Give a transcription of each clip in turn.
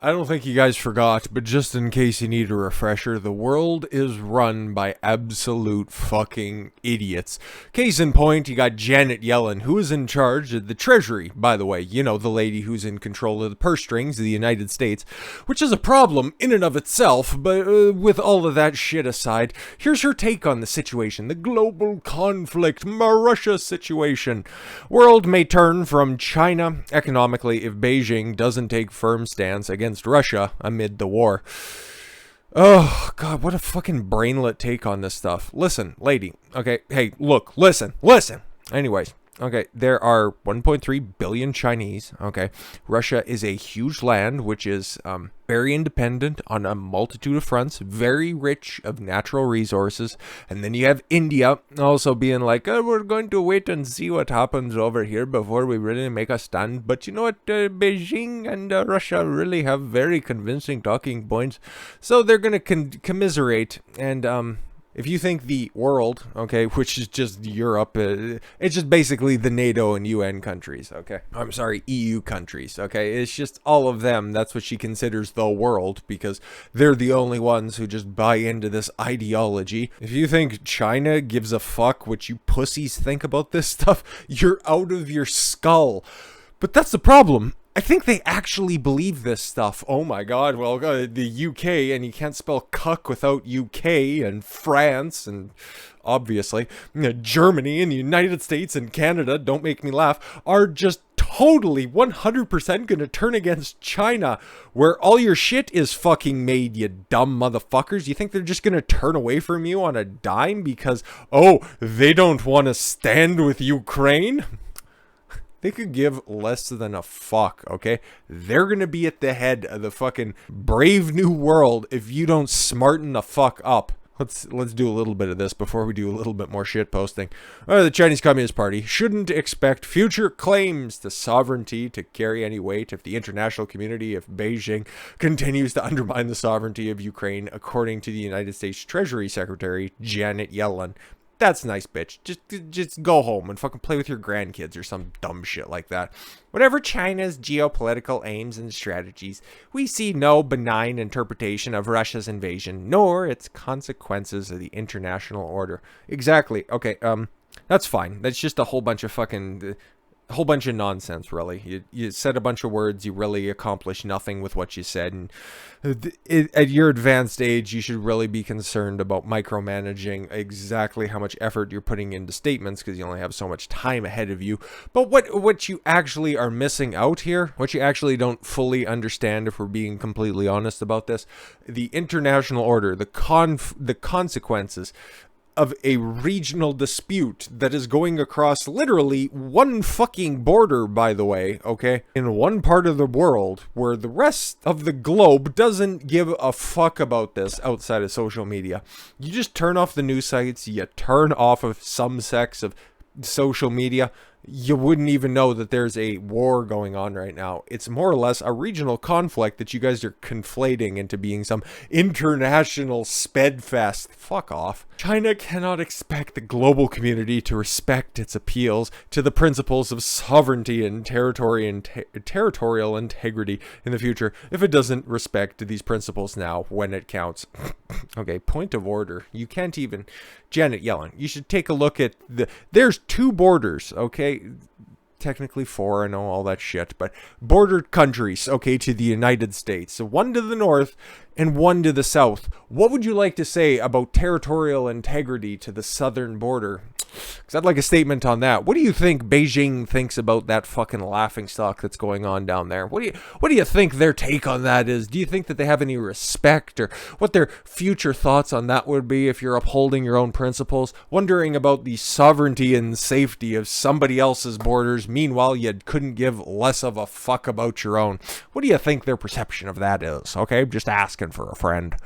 I don't think you guys forgot, but just in case you need a refresher, the world is run by absolute fucking idiots. Case in point, you got Janet Yellen, who is in charge of the Treasury, by the way. You know, the lady who's in control of the purse strings of the United States, which is a problem in and of itself, but with all of that shit aside, here's her take on the situation, the global conflict, Russia situation. World may turn from China economically if Beijing doesn't take firm stance against Russia amid the war. Oh, God, what a fucking brainlet take on this stuff. Listen, lady. Okay, hey, look, listen. Anyways, okay, there are 1.3 billion Chinese. Okay, Russia is a huge land, which is very independent on a multitude of fronts, very rich of natural resources. And then you have India also being like, oh, we're going to wait and see what happens over here before we really make a stand. But you know what? Beijing and Russia really have very convincing talking points. So they're going to commiserate and if you think the world, okay, which is just Europe, it's just basically the NATO and UN countries, okay? I'm sorry, EU countries, okay? It's just all of them. That's what she considers the world because they're the only ones who just buy into this ideology. If you think China gives a fuck what you pussies think about this stuff, you're out of your skull. But that's the problem. I think they actually believe this stuff. Oh my god, well, the UK, and you can't spell cuck without UK, and France, and obviously, Germany, and the United States, and Canada, don't make me laugh, are just totally 100% gonna turn against China, where all your shit is fucking made, you dumb motherfuckers. You think they're just gonna turn away from you on a dime because, oh, they don't want to stand with Ukraine? They could give less than a fuck, okay? They're gonna be at the head of the fucking brave new world if you don't smarten the fuck up. Let's do a little bit of this before we do a little bit more shit posting. The Chinese Communist Party shouldn't expect future claims to sovereignty to carry any weight if the international community, if Beijing continues to undermine the sovereignty of Ukraine, according to the United States Treasury Secretary Janet Yellen. That's nice, bitch. Just go home and fucking play with your grandkids or some dumb shit like that. Whatever China's geopolitical aims and strategies, we see no benign interpretation of Russia's invasion, nor its consequences of the international order. Exactly. Okay, that's fine. That's just a whole bunch of fucking... a whole bunch of nonsense, really. You said a bunch of words, you really accomplished nothing with what you said, and at your advanced age, you should really be concerned about micromanaging exactly how much effort you're putting into statements, because you only have so much time ahead of you. But what you actually are missing out here, what you actually don't fully understand, if we're being completely honest about this, the international order, the consequences of a regional dispute that is going across literally one fucking border, by the way, okay? In one part of the world where the rest of the globe doesn't give a fuck about this outside of social media. You just turn off the news sites, you turn off of some sects of social media, you wouldn't even know that there's a war going on right now. It's more or less a regional conflict that you guys are conflating into being some international spedfest. Fuck off. China cannot expect the global community to respect its appeals to the principles of sovereignty and territorial integrity in the future if it doesn't respect these principles now when it counts. Okay, point of order. You can't even... Janet Yellen, you should take a look at there's two borders, okay? Technically four, I know all that shit, but border countries, okay, to the United States. So one to the north and one to the south. What would you like to say about territorial integrity to the southern border? Because I'd like a statement on that. What do you think Beijing thinks about that fucking laughingstock that's going on down there? What do you think their take on that is? Do you think that they have any respect, or what their future thoughts on that would be if you're upholding your own principles? Wondering about the sovereignty and safety of somebody else's borders, meanwhile you couldn't give less of a fuck about your own. What do you think their perception of that is? Okay, just asking for a friend.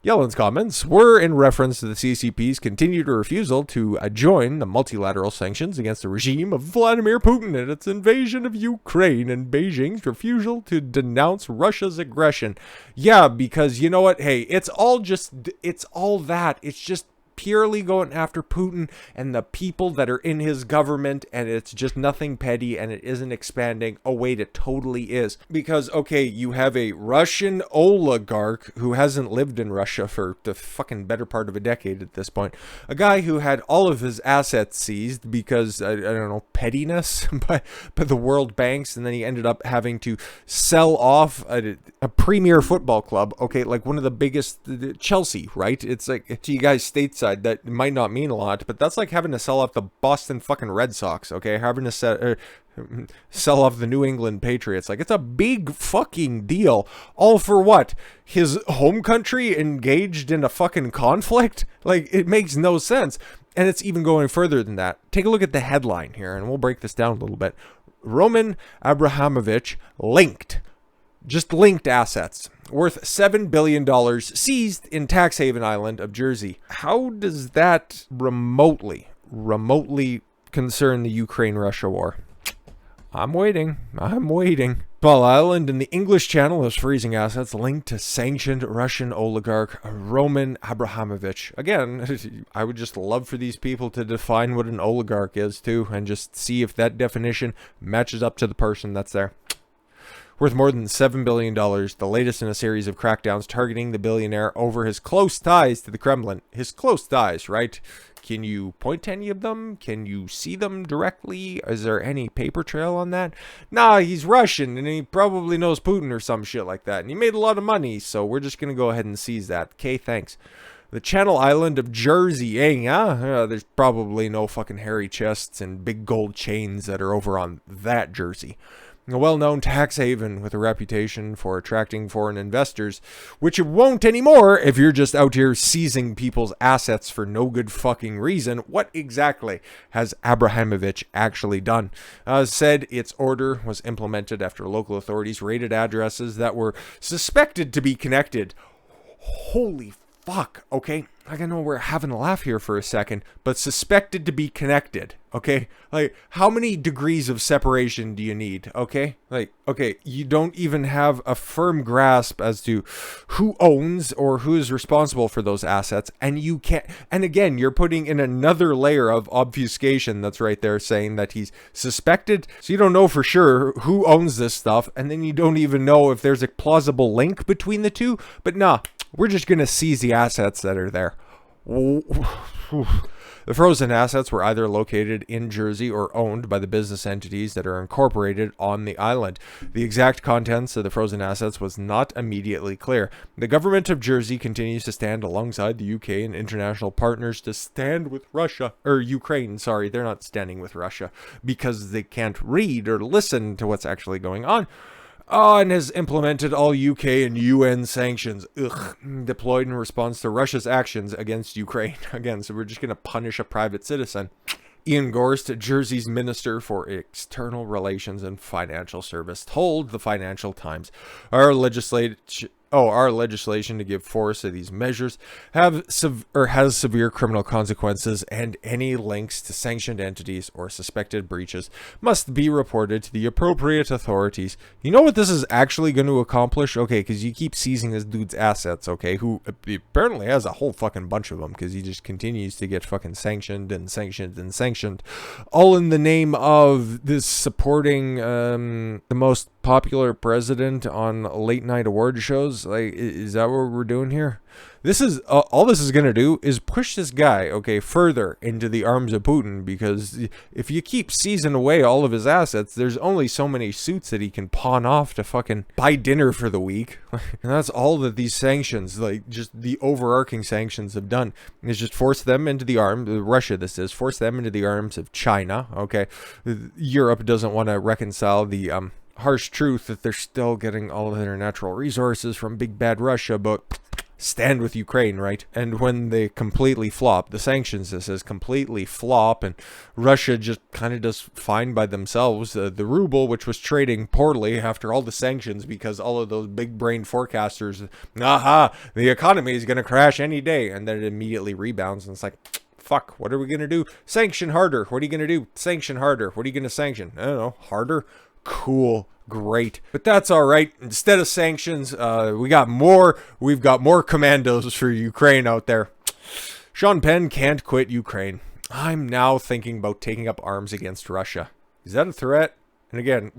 Yellen's comments were in reference to the CCP's continued refusal to join the multilateral sanctions against the regime of Vladimir Putin and its invasion of Ukraine, and Beijing's refusal to denounce Russia's aggression. Yeah, because you know what? Hey, it's all that. It's just purely going after Putin and the people that are in his government, and it's just nothing petty, and it isn't expanding. Oh wait, it totally is. Because, okay, you have a Russian oligarch who hasn't lived in Russia for the fucking better part of a decade at this point. A guy who had all of his assets seized because, I don't know, pettiness by the world banks, and then he ended up having to sell off a premier football club, okay, like one of the biggest, Chelsea, right? It's like, to you guys stateside, that might not mean a lot, but that's like having to sell off the Boston fucking Red Sox, okay? Having to sell off the New England Patriots. Like, it's a big fucking deal. All for what? His home country engaged in a fucking conflict? Like, it makes no sense. And it's even going further than that. Take a look at the headline here, and we'll break this down a little bit. Roman Abramovich linked assets worth $7 billion seized in tax haven island of Jersey. How does that remotely concern the Ukraine-Russia war? I'm waiting. Small island in the English Channel is freezing assets linked to sanctioned Russian oligarch Roman Abramovich. Again, I would just love for these people to define what an oligarch is too, and just see if that definition matches up to the person that's there. Worth more than $7 billion, the latest in a series of crackdowns targeting the billionaire over his close ties to the Kremlin. His close ties, right? Can you point to any of them? Can you see them directly? Is there any paper trail on that? Nah, he's Russian, and he probably knows Putin or some shit like that. And he made a lot of money, so we're just going to go ahead and seize that. Okay, thanks. The Channel Island of Jersey, there's probably no fucking hairy chests and big gold chains that are over on that Jersey. A well-known tax haven with a reputation for attracting foreign investors, which it won't anymore if you're just out here seizing people's assets for no good fucking reason. What exactly has Abramovich actually done? Said its order was implemented after local authorities raided addresses that were suspected to be connected. Holy fuck, okay? Like, I know we're having a laugh here for a second, but suspected to be connected, okay? Like, how many degrees of separation do you need, okay? Like, okay, you don't even have a firm grasp as to who owns or who is responsible for those assets, and you can't, and again, you're putting in another layer of obfuscation that's right there saying that he's suspected, so you don't know for sure who owns this stuff, and then you don't even know if there's a plausible link between the two, but nah, we're just going to seize the assets that are there. The frozen assets were either located in Jersey or owned by the business entities that are incorporated on the island. The exact contents of the frozen assets was not immediately clear. The government of Jersey continues to stand alongside the UK and international partners to stand with Ukraine. Sorry, they're not standing with Russia because they can't read or listen to what's actually going on. And has implemented all UK and UN sanctions deployed in response to Russia's actions against Ukraine. Again, so we're just going to punish a private citizen. Ian Gorst, Jersey's Minister for External Relations and Financial Service, told the Financial Times, our legislation to give force to these measures has severe criminal consequences, and any links to sanctioned entities or suspected breaches must be reported to the appropriate authorities. You know what this is actually going to accomplish? Okay, because you keep seizing this dude's assets, okay, who apparently has a whole fucking bunch of them, because he just continues to get fucking sanctioned and sanctioned and sanctioned, all in the name of this supporting the most popular president on late night award shows. Like, is that what we're doing here? This is all this is going to do is push this guy, okay, further into the arms of Putin, because if you keep seizing away all of his assets, there's only so many suits that he can pawn off to fucking buy dinner for the week. And that's all that these sanctions, like just the overarching sanctions, have done, is just force them into the arms, Russia this is, force them into the arms of China, okay? Europe doesn't want to reconcile the harsh truth that they're still getting all of their natural resources from big bad Russia, but stand with Ukraine, right? And when they completely flop, the sanctions, this is completely flop, and Russia just kind of does fine by themselves. The ruble, which was trading poorly after all the sanctions, because all of those big brain forecasters, the economy is going to crash any day, and then it immediately rebounds, and it's like, fuck, what are we going to do? Sanction harder. What are you going to do? Sanction harder. What are you going to sanction? I don't know. Harder? Cool. Great. But that's all right. Instead of sanctions, we've got more commandos for Ukraine out there. Sean Penn can't quit Ukraine. I'm now thinking about taking up arms against Russia. Is that a threat? And again,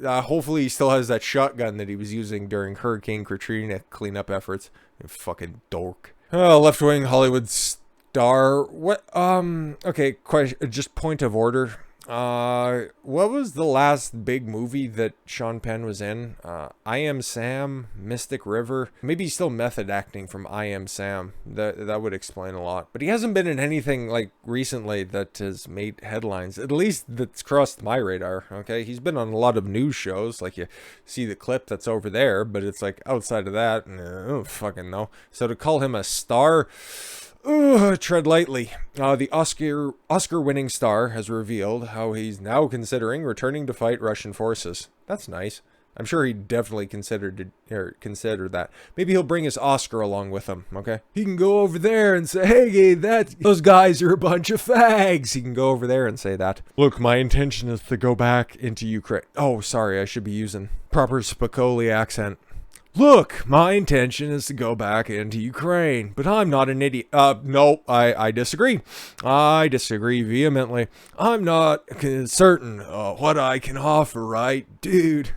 hopefully he still has that shotgun that he was using during Hurricane Katrina cleanup efforts. You fucking dork. Left-wing Hollywood star. What? Okay, question. Just point of order. What was the last big movie that Sean Penn was in? I Am Sam, Mystic River. Maybe he's still method acting from I Am Sam. That would explain a lot. But he hasn't been in anything like recently that has made headlines. At least that's crossed my radar. Okay, he's been on a lot of news shows. Like you see the clip that's over there, but it's like outside of that, I don't fucking know. So to call him a star. Tread lightly. The Oscar-winning star has revealed how he's now considering returning to fight Russian forces. That's nice. I'm sure he definitely consider that. Maybe he'll bring his Oscar along with him, okay? He can go over there and say, hey, those guys are a bunch of fags. He can go over there and say that. Look, my intention is to go back into Ukraine. Oh, sorry, I should be using proper Spicoli accent. Look, my intention is to go back into Ukraine, but I'm not an idiot. No, I disagree. I disagree vehemently. I'm not certain what I can offer, right, dude?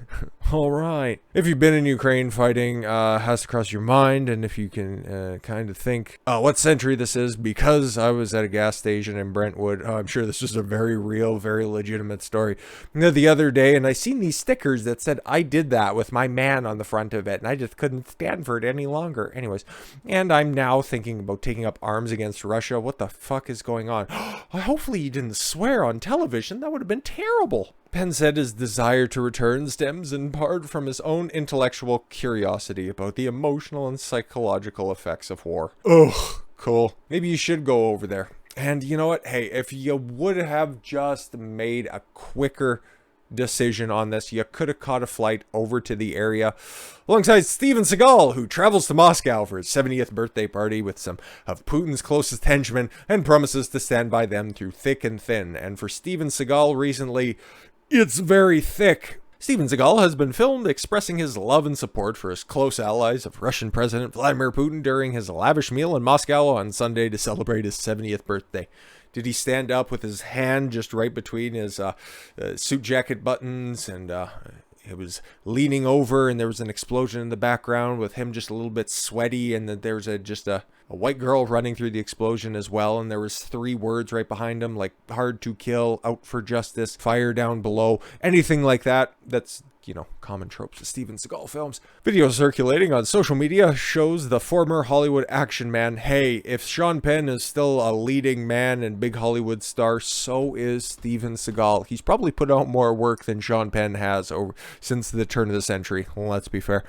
All right. If you've been in Ukraine, fighting has to cross your mind, and if you can kind of think what century this is, because I was at a gas station in Brentwood. I'm sure this is a very real, very legitimate story. The other day, and I seen these stickers that said, I did that with my man on the front of it, and I just couldn't stand for it any longer. Anyways, and I'm now thinking about taking up arms against Russia. What the fuck is going on? Hopefully he didn't swear on television. That would have been terrible. Penn said his desire to return stems in part from his own intellectual curiosity about the emotional and psychological effects of war. Ugh, cool. Maybe you should go over there. And you know what? Hey, if you would have just made a quicker decision on this, you could have caught a flight over to the area alongside Steven Seagal, who travels to Moscow for his 70th birthday party with some of Putin's closest henchmen and promises to stand by them through thick and thin. And for Steven Seagal recently, it's very thick. Steven Seagal has been filmed expressing his love and support for his close allies of Russian President Vladimir Putin during his lavish meal in Moscow on Sunday to celebrate his 70th birthday. Did he stand up with his hand just right between his suit jacket buttons, and he was leaning over, and there was an explosion in the background with him just a little bit sweaty, and then there's just a white girl running through the explosion as well, and there was 3 words right behind him, like hard to kill, out for justice, fire down below, anything like that. That's, you know, common tropes of Steven Seagal films. Video circulating on social media shows the former Hollywood action man. Hey, if Sean Penn is still a leading man and big Hollywood star, so is Steven Seagal. He's probably put out more work than Sean Penn has since the turn of the century. Well, let's be fair.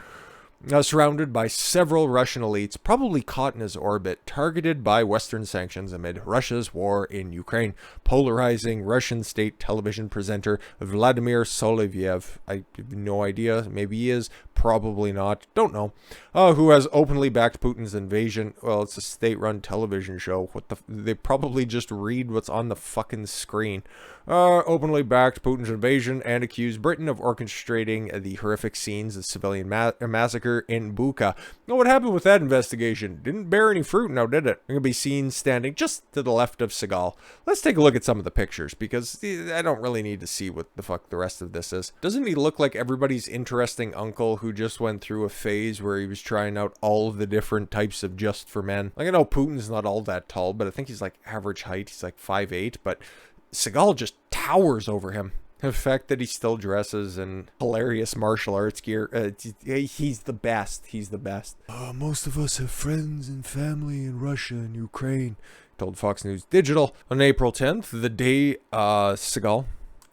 Surrounded by several Russian elites, probably caught in his orbit, targeted by Western sanctions amid Russia's war in Ukraine, polarizing Russian state television presenter Vladimir Solovyev. I have no idea. Maybe he is. Probably not. Don't know. Who has openly backed Putin's invasion. Well, it's a state-run television show. They probably just read what's on the fucking screen. Openly backed Putin's invasion and accused Britain of orchestrating the horrific scenes of civilian massacre in Bucha. Now, what happened with that investigation? Didn't bear any fruit now, did it? You're going to be seen standing just to the left of Seagal. Let's take a look at some of the pictures, because I don't really need to see what the fuck the rest of this is. Doesn't he look like everybody's interesting uncle who just went through a phase where he was trying out all of the different types of Just for Men? Like, I know Putin's not all that tall, but I think he's like average height. He's like 5'8", but Seagal just towers over him. The fact that he still dresses in hilarious martial arts gear, he's the best. He's the best. Most of us have friends and family in Russia and Ukraine, told Fox News Digital on April 10th, the day Seagal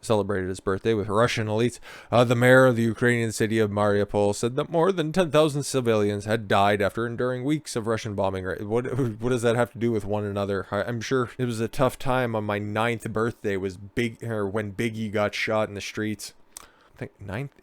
celebrated his birthday with Russian elites. The mayor of the Ukrainian city of Mariupol said that more than 10,000 civilians had died after enduring weeks of Russian bombing. What does that have to do with one another? I'm sure it was a tough time on my 9th birthday when Biggie got shot in the streets. I think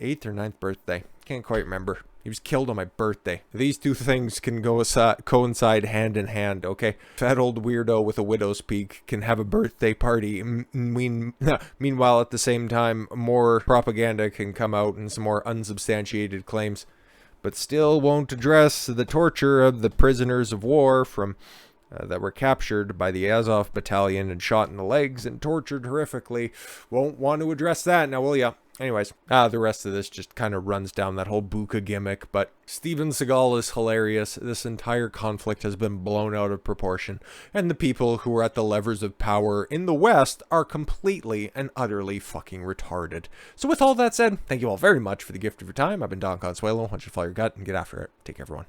8th or 9th birthday. Can't quite remember. He was killed on my birthday. These two things can coincide hand in hand, okay? Fat old weirdo with a widow's peak can have a birthday party. Meanwhile, at the same time, more propaganda can come out and some more unsubstantiated claims, but still won't address the torture of the prisoners of war from that were captured by the Azov battalion and shot in the legs and tortured horrifically. Won't want to address that now, will ya? Anyways, the rest of this just kind of runs down that whole Buka gimmick, but Steven Seagal is hilarious. This entire conflict has been blown out of proportion, and the people who are at the levers of power in the West are completely and utterly fucking retarded. So with all that said, thank you all very much for the gift of your time. I've been Don Consuelo. I want you to follow your gut and get after it. Take care, everyone.